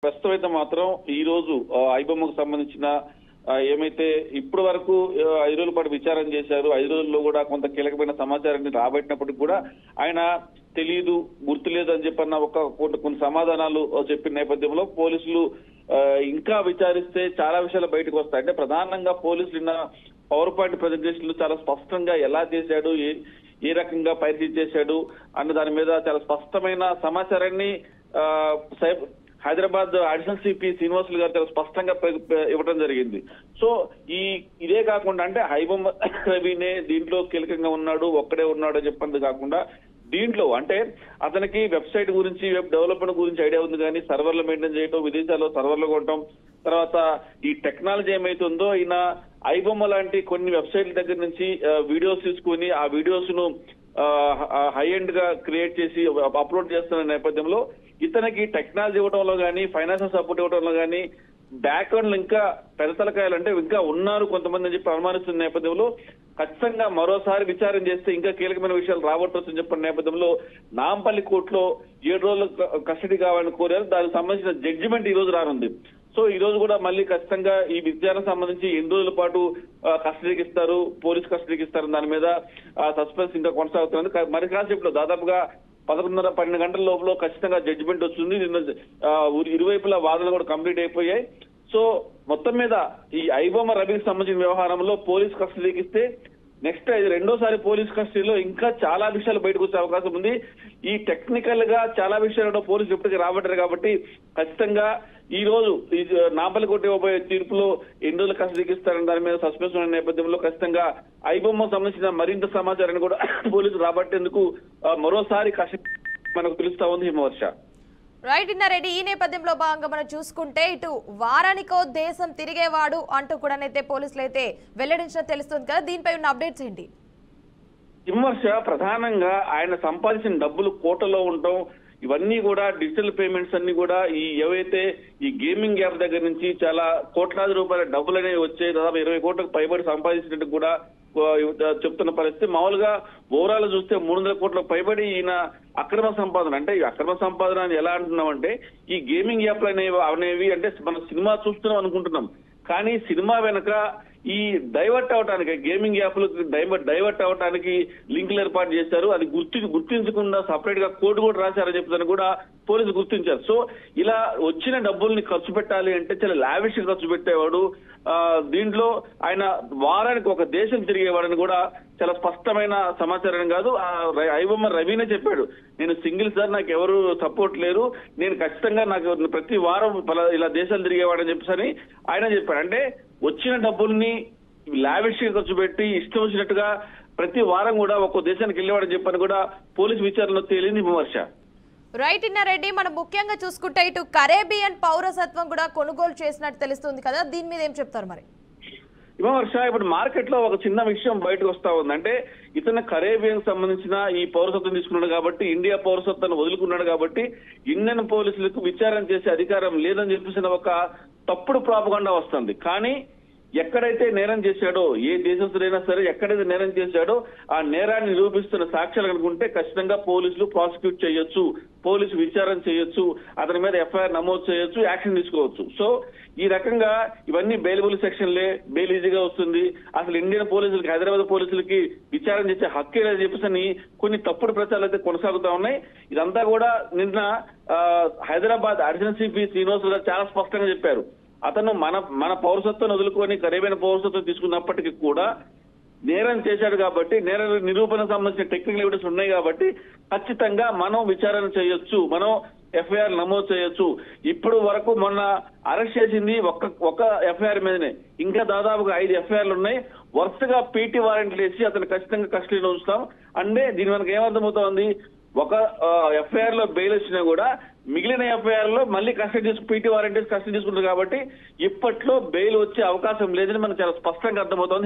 ప్రస్తుతం అయితే మాత్రం ఈ రోజు ఐబొమ్మకు సంబంధించిన ఏమైతే ఇప్పటి వరకు 5 రోజుల పాటు విచారణ చేశారు. 5 రోజుల్లో కూడా కొంత కీలకమైన సమాచారాన్ని రాబట్టినప్పటికీ కూడా ఆయన తెలియదు, గుర్తులేదు అని చెప్పన్న కొన్ని సమాధానాలు చెప్పిన నేపథ్యంలో పోలీసులు ఇంకా విచారిస్తే చాలా విషయాలు బయటకు వస్తాయి. అంటే ప్రధానంగా పోలీసులు నిన్న పవర్ పాయింట్ ప్రజెంటేషన్లు చాలా స్పష్టంగా ఎలా చేశాడు, ఏ రకంగా పరిచయం చేశాడు అన్న దాని మీద చాలా స్పష్టమైన సమాచారాన్ని హైదరాబాద్ అడిషనల్ సిపి శ్రీనివాసులు గారు చాలా స్పష్టంగా ఇవ్వడం జరిగింది. సో ఇదే కాకుండా అంటే ఐబొమ్మ రవినే దీంట్లో కీలకంగా ఉన్నాడు, ఒక్కడే ఉన్నాడు అని చెప్పండి కాకుండా దీంట్లో అంటే అతనికి వెబ్సైట్ గురించి, వెబ్ డెవలప్మెంట్ గురించి ఐడియా ఉంది, కానీ సర్వర్లు మెయింటైన్ చేయడం, విదేశాల్లో సర్వర్లు కొనడం, తర్వాత ఈ టెక్నాలజీ ఏమైతుందో ఈయన ఐబొమ్మ లాంటి కొన్ని వెబ్సైట్ల దగ్గర నుంచి వీడియోస్ తీసుకుని ఆ వీడియోస్ ను హై ఎండ్ గా క్రియేట్ చేసి అప్లోడ్ చేస్తున్న నేపథ్యంలో ఇతనికి టెక్నాలజీ ఇవ్వడంలో కానీ, ఫైనాన్షియల్ సపోర్ట్ ఇవ్వడంలో కానీ బ్యాక్గ్రౌండ్ ఇంకా పెద్ద తలకాయలు అంటే ఇంకా ఉన్నారు కొంతమంది అని చెప్పి అనుమానిస్తున్న నేపథ్యంలో ఖచ్చితంగా మరోసారి విచారణ చేస్తే ఇంకా కీలకమైన విషయాలు రాబట్టొచ్చని చెప్పిన నేపథ్యంలో నాంపల్లి కోర్టులో 7 రోజులు కస్టడీ కావాలని కోరారు. దానికి సంబంధించిన జడ్జిమెంట్ ఈ రోజు రానుంది. సో ఈ రోజు కూడా మళ్ళీ ఖచ్చితంగా ఈ విచారణ సంబంధించి ఎన్ని రోజుల పాటు కస్టడీకి ఇస్తారు, పోలీస్ కస్టడీకి ఇస్తారు, దాని మీద సస్పెన్స్ ఇంకా కొనసాగుతుంది. మరి కాసేపులో దాదాపుగా 11:30-12 గంటల లోపల ఖచ్చితంగా జడ్జిమెంట్ వస్తుంది. నిన్న ఇరువైపుల వాదనలు కూడా కంప్లీట్ అయిపోయాయి. సో మొత్తం మీద ఈ ఐబొమ్మ రవికి సంబంధించిన వ్యవహారంలో పోలీస్ కస్టడీకి ఇస్తే నెక్స్ట్ రెండోసారి పోలీస్ కస్టడీలో ఇంకా చాలా విషయాలు బయటకు వచ్చే అవకాశం ఉంది. ఈ టెక్నికల్ గా చాలా విషయాలు పోలీసులు ఇప్పటికీ రాబట్టారు కాబట్టి ఖచ్చితంగా ఈ రోజు ఈ నాంపల్లి కోర్టు ఇవ్వబోయే తీర్పులో ఎన్ని రోజులు కస్టడీకి ఇస్తారని దాని మీద సస్పెన్స్ ఉన్న నేపథ్యంలో ఖచ్చితంగా ఐబొమ్మ సంబంధించిన మరింత సమాచారాన్ని కూడా పోలీసులు రాబట్టేందుకు మరోసారి కస్టడీ మనకు తెలుస్తా ఉంది. హిమవర్ష రైట్ ఇన్నారెడ్డి, ఈ నేపథ్యంలో భాగంగా మనం చూసుకుంటే ఇటు వారానికో దేశం తిరిగేవాడు అంటూ కూడానైతే పోలీసులు అయితే వెల్లడించిన తెలుస్తుంది కదా, దీనిపై ఉన్న అప్డేట్స్ ఏంటి? విమర్శ ప్రధానంగా ఆయన సంపాదించిన డబ్బులు కోటలో ఉండటం, ఇవన్నీ కూడా డిజిటల్ పేమెంట్స్ అన్ని కూడా ఏవైతే ఈ గేమింగ్ యాప్ దగ్గర నుంచి చాలా కోట్లాది రూపాయల డబ్బులు అనేవి వచ్చాయి. దాదాపు 20 కోట్లకు పైబడి సంపాదించినట్టు కూడా చెప్తున్న పరిస్థితి. మామూలుగా ఓవరాల్ చూస్తే 300 కోట్లకు పైబడి ఈయన అక్రమ సంపాదన. అంటే ఈ అక్రమ సంపాదన అని ఎలా అంటున్నామంటే ఈ గేమింగ్ యాప్లు అనేవి అంటే మనం సినిమా చూస్తున్నాం అనుకుంటున్నాం, కానీ సినిమా వెనక ఈ డైవర్ట్ అవడానికి గేమింగ్ యాప్లకు డైవర్ట్ అవడానికి లింకులు ఏర్పాటు చేశారు. అది గుర్తించకుండా సపరేట్ గా కోడ్ కూడా రాశారని చెప్తాను కూడా పోలీసులు గుర్తించారు. సో ఇలా వచ్చిన డబ్బుల్ని ఖర్చు పెట్టాలి అంటే చాలా లావిష్ ఖర్చు పెట్టేవాడు. దీంట్లో ఆయన వారానికి ఒక దేశం తిరిగేవాడని కూడా చాలా స్పష్టమైన సమాచారం కాదు, ఐబొమ్మ రవినే చెప్పాడు. నేను సింగిల్ సార్, నాకు ఎవరు సపోర్ట్ లేరు, నేను ఖచ్చితంగా నాకు ప్రతి వారం ఇలా దేశాలు తిరిగేవాడని చెప్పేసి ఆయన చెప్పాడు. అంటే వచ్చిన డబ్బుల్ని లావిష్ ఖర్చు పెట్టి ఇష్టం వచ్చినట్టుగా ప్రతి వారం కూడా ఒక్కో దేశానికి వెళ్ళేవాడని చెప్పని కూడా పోలీసు విచారణలో తేలింది విమర్శ. రైట్ ఇన్నారెడ్డి, మనం ముఖ్యంగా చూసుకుంటే ఇటు కరేబియన్ పౌరసత్వం కూడా కొనుగోలు చేసినట్టు తెలుస్తుంది కదా, దీని మీద ఏం చెప్తారు మరి? విమర్శ ఇప్పుడు మార్కెట్ లో ఒక చిన్న విషయం బయటకు వస్తా ఉంది. అంటే ఇతను కరేబియన్ సంబంధించిన ఈ పౌరసత్వం తీసుకున్నాడు కాబట్టి, ఇండియా పౌరసత్వాన్ని వదులుకున్నాడు కాబట్టి ఇండియన్ పోలీసులకు విచారణ చేసే అధికారం లేదని చెప్పేసిన ఒక తప్పుడు ప్రాపగండా వస్తుంది. కానీ ఎక్కడైతే నేరం చేశాడో, ఏ దేశస్తుడైనా సరే ఎక్కడైతే నేరం చేశాడో ఆ నేరాన్ని నిరూపిస్తున్న సాక్ష్యాలు కనుకుంటే ఖచ్చితంగా పోలీసులు ప్రాసిక్యూట్ చేయొచ్చు, పోలీసు విచారణ చేయొచ్చు, అతని మీద ఎఫ్ఐఆర్ నమోదు చేయొచ్చు, యాక్షన్ తీసుకోవచ్చు. సో ఈ రకంగా ఇవన్నీ బెయిలబుల్ సెక్షన్లే, బెయిల్ ఈజీగా వస్తుంది. అసలు ఇండియన్ పోలీసులకి, హైదరాబాద్ పోలీసులకి విచారణ చేసే హక్కు లేదని చెప్పేసి కొన్ని తప్పుడు ప్రచారాలు అయితే కొనసాగుతా ఉన్నాయి. ఇదంతా కూడా నిన్న హైదరాబాద్ అడిషనల్ సిపి శ్రీనివాసులు గారు చాలా స్పష్టంగా చెప్పారు. అతను మన పౌరసత్వం వదులుకొని కరీబైన పౌరసత్వం తీసుకున్నప్పటికీ కూడా నేరం చేశాడు కాబట్టి, నేర నిరూపణ సంబంధించిన టెక్నికల్ ఎవిడెన్స్ ఉన్నాయి కాబట్టి ఖచ్చితంగా మనం విచారణ చేయొచ్చు, మనం ఎఫ్ఐఆర్ నమోదు చేయొచ్చు. ఇప్పుడు వరకు మొన్న అరెస్ట్ చేసింది ఒక ఎఫ్ఐఆర్ మీదనే, ఇంకా దాదాపుగా 5 ఎఫ్ఐఆర్లు ఉన్నాయి. వరుసగా పీటీ వారెంట్లు వేసి అతను ఖచ్చితంగా కస్టడీలో ఉంచుతాం. అంటే దీని మనకు ఏమర్థమవుతోంది, ఒక ఎఫ్ఐఆర్ లో బెయిల్ వచ్చినా కూడా మిగిలిన ఎఫ్ఐఆర్ లో మళ్ళీ పీటీ వారెంట్ కస్టడీ తీసుకుంటారు కాబట్టి ఇప్పట్లో బెయిల్ వచ్చే అవకాశం లేదని మనకు చాలా స్పష్టంగా అర్థమవుతోంది.